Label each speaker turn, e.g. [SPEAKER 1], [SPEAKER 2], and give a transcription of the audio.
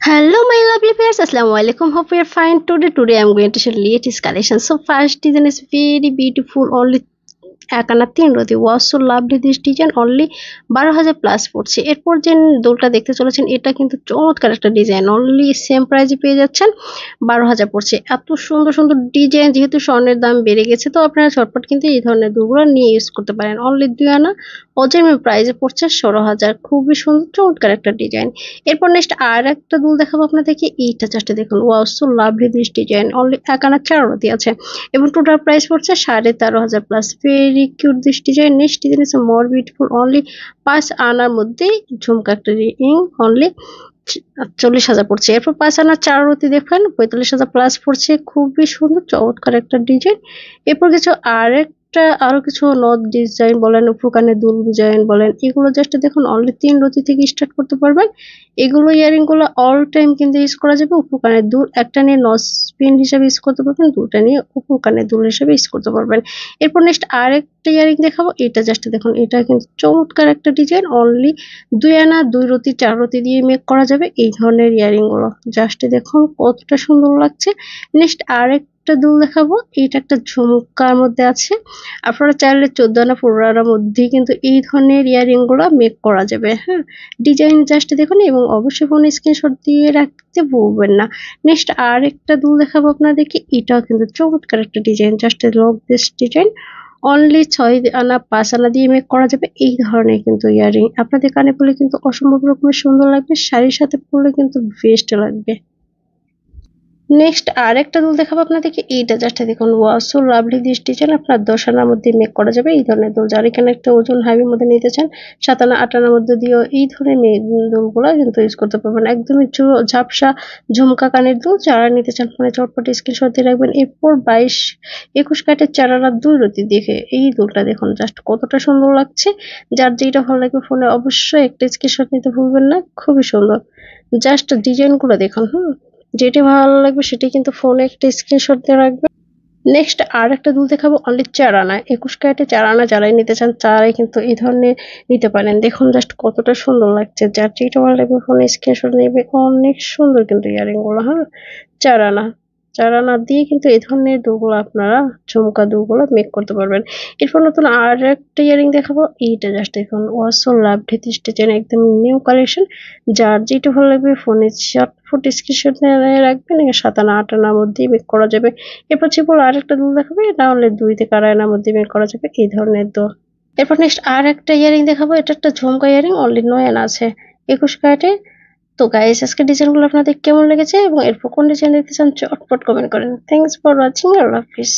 [SPEAKER 1] Hello, my lovely viewers. Assalamualaikum. Hope you are fine today. I'm going to show latest collection. So first design is very beautiful. Only Ekana 3 রতি ওয়াজ so lovely this design only 12,000 plus পড়ছে। এরপর যে দোলটা দেখতে চলেছেন এটা কিন্তু চমৎকার একটা ডিজাইন, অনলি সেম প্রাইসে পেয়ে যাচ্ছেন, 12,000 পড়ছে। এত সুন্দর সুন্দর ডিজাইন, যেহেতু স্বর্ণের দাম বেড়ে গেছে তো আপনারা ঝটপট কিন্তু এই ধরনের দুলগুলো নিয়ে ইউজ করতে পারেন। অনলি 2 আনা অজের প্রাইসে পড়ছে 16,000। খুবই সুন্দর চমৎকার একটা ডিজাইন। এরপর নেক্সট আর একটা দুল দেখাবো আপনাদেরকে। এইটা জাস্ট দেখুন, was so lovely this design, only একানা 4 রতি আছে এবং টোটাল প্রাইস পড়ছে 13,500 plus. Very cute this design. Next design is more beautiful, only 5 আনার মধ্যে ঝুমকা একটা রিং, অনলি 40,000 পড়ছে। এরপর 5 আনা 4 রতি দেখেন 45,000 প্লাস পড়ছে। খুবই সুন্দর চমৎকার একটা ডিজাইন। এরপর কিছু আরো কিছু নথ ডিজাইন বলেন, উপকানে দুল ডিজাইন বলেন, এগুলো জাস্ট দেখুন অনলি 3 রতি থেকে স্টার্ট করতে পারবেন। এগুলো ইয়ারিং গুলো অল টাইম কিন্তু ইউজ করা যাবে। উপকানের দুল একটা নিয়ে নথ পিন হিসেবে ইউজ করতে পারবেন, দুলটা নিয়ে উপকানের দুল হিসেবে ইউজ করতে পারবেন। এরপর নেক্সট আরেকটা ইয়ারিং দেখাবো। এটা জাস্ট দেখুন, এটা কিন্তু চমৎকার একটা ডিজাইন, অনলি 2 আনা 2 রতি 4 রতি দিয়ে মেক করা যাবে এই ধরনের ইয়ারিং গুলো। জাস্ট দেখুন কতটা সুন্দর লাগছে। নেক্সট আরেকটা দুল দেখাবো। এটা একটা ঝুমকার মধ্যে আছে। আপনারা চাইলে 14 আনা 15 আনার মধ্যেই কিন্তু এই ধরনের ইয়ারিং গুলো মেক করা যাবে। হ্যাঁ, ডিজাইন জাস্ট দেখুন এবং অবশ্যই ফোনে স্ক্রিনশট দিয়ে রাখতে ভুলবেন না। নেক্সট আরেকটা দুল দেখাবো আপনাদেরকে। এটাও কিন্তু চমৎকার একটা design, just lock this design, only 6 আনা 5 আনা দিয়ে মেক করা যাবে এই ধরনের কিন্তু ইয়ারিং। আপনাদের কানে পরলে কিন্তু অসম্ভব রকমের সুন্দর লাগবে, শাড়ির সাথে পরলে কিন্তু বেস্ট লাগবে। নেক্সট আরেকটা দুল দেখাবো আপনাদেরকে। এইটা জাস্ট দেখুন, wow so lovely this design. আপনার 10 আনার মধ্যে মেক করা যাবে এই ধরনের দুল। যারা এখানে একটা ওজন হাইভির মধ্যে নিতে চান 7 আনা 8 আনার মধ্যে দিয়েও এই ধরনের দুলগুলো কিন্তু ইউজ করতে পারবেন। একদমই ঝাপসা ঝুমকা কানের দুল। যারা নিতে চান ফোনে চটপট স্ক্রিনশট দিয়ে রাখবেন। এরপর 22-21 কাটের 4 আনার 2 রতি দেখে এই দুলটা দেখুন জাস্ট কতটা সুন্দর লাগছে। যার যেটা ভালো লাগবে ফোনে অবশ্যই একটা স্ক্রিনশট নিতে ভুলবেন না। খুবই সুন্দর, জাস্ট ডিজাইনগুলো দেখুন। যেটি ভালো লাগবে সেটি কিন্তু ফোনে একটা স্ক্রিনশট দিয়ে রাখবেন। নেক্সট আর একটা দুল দেখাবো, অনলি 4 আনা 21 ক্যারেটে 4 আনা। যারাই নিতে চান তারাই কিন্তু এই ধরনের নিতে পারেন। দেখুন জাস্ট কতটা সুন্দর লাগছে। যার যেটা ভালো লাগবে ফোনে স্ক্রিনশট নেবে। অনেক সুন্দর কিন্তু ইয়ারিং গুলো। হ্যাঁ, 4 আনা 4 আনা দিয়ে কিন্তু এই ধরনের দুলগুলো আপনারা ঝুমকা দুলগুলো মেক করতে পারবেন। এরপর নতুন আর একটা ইয়ারিং দেখাবো। এইটা জাস্ট দেখুন, ওয়াসো লাভ ঢেতিস ডিজাইন, একদম নিউ কালেকশন। যার যেটা ভালো লাগবে ফোনে চটফট স্ক্রিনশট নিয়ে রাখবেন। 7 আনা 8 আনার মধ্যেই মেক করা যাবে। এরপর চিপল আরেকটা দুল দেখাবো। এটা হলে 2 থেকে 2.5 আনার মধ্যে মেক করা যাবে এই ধরনের দুল। এরপর নেক্সট আর একটা ইয়ারিং দেখাবো। এটা একটা ঝুমকা ইয়ারিং, অনলি 9 আনা আছে 21 ক্যারেটে। তো গাইস, আজকে ডিজাইনগুলো আপনাদের কেমন লেগেছে এবং এরপর কোন ডিজাইন দেখতে চান চটপট কমেন্ট করেন। Thanks for watching. Allah Hafiz.